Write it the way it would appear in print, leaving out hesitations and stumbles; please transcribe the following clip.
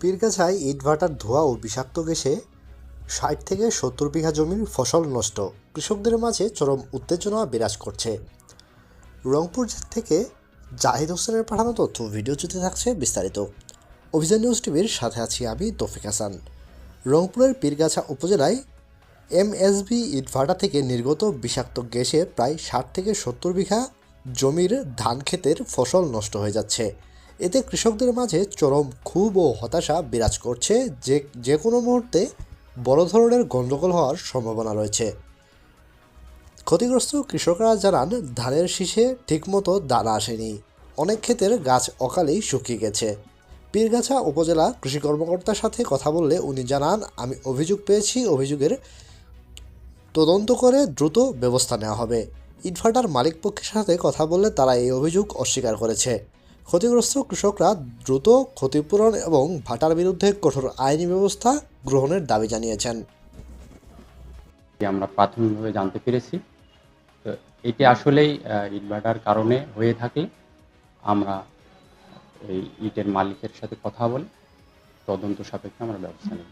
পীরগাছায় ইটভাটার ধোঁয়া ও বিষাক্ত গ্যাসে ৬০ থেকে ৭০ বিঘা জমির ফসল নষ্ট। কৃষকদের মাঝে চরম উত্তেজনা বিরাজ করছে। রংপুর থেকে জাহিদ হোসেনের পাঠানো তথ্য ভিডিওচিত্রে থাকছে বিস্তারিত। অভিযান নিউজ টিভির সাথে আছি আমি তৌফিক হাসান। রংপুরের পীরগাছা উপজেলায় এমএসবি ইটভাটা থেকে নির্গত বিষাক্ত গ্যাসে প্রায় ৬০ থেকে ৭০ বিঘা জমির ধান ক্ষেতের ফসল নষ্ট হয়ে যাচ্ছে। এতে কৃষকদের মাঝে চরম ক্ষোভ ও হতাশা বিরাজ করছে যে কোনো মুহূর্তে বড় ধরনের গণ্ডগোল হওয়ার সম্ভাবনা রয়েছে। ক্ষতিগ্রস্ত কৃষকরা জানান, ধানের শীষে ঠিকমতো দানা আসেনি, অনেক ক্ষেতের গাছ অকালেই শুকিয়ে গেছে। পীরগাছা উপজেলা কৃষি কর্মকর্তার সাথে কথা বললে উনি জানান, আমি অভিযোগ পেয়েছি, অভিযোগের তদন্ত করে দ্রুত ব্যবস্থা নেওয়া হবে। ইটভাটার মালিকপক্ষের সাথে কথা বললে তারা এই অভিযোগ অস্বীকার করেছে। ক্ষতিগ্রস্ত কৃষকরা দ্রুত ক্ষতিপূরণ এবং ভাটার বিরুদ্ধে কঠোর আইনি ব্যবস্থা গ্রহণের দাবি জানিয়েছেন। আমরা প্রাথমিকভাবে জানতে পেরেছি, তো এটি আসলেই ইটভাটার কারণে হয়ে থাকে। আমরা এই ইটের মালিকের সাথে কথা বলে তদন্ত সাপেক্ষে আমরা ব্যবস্থা নেব।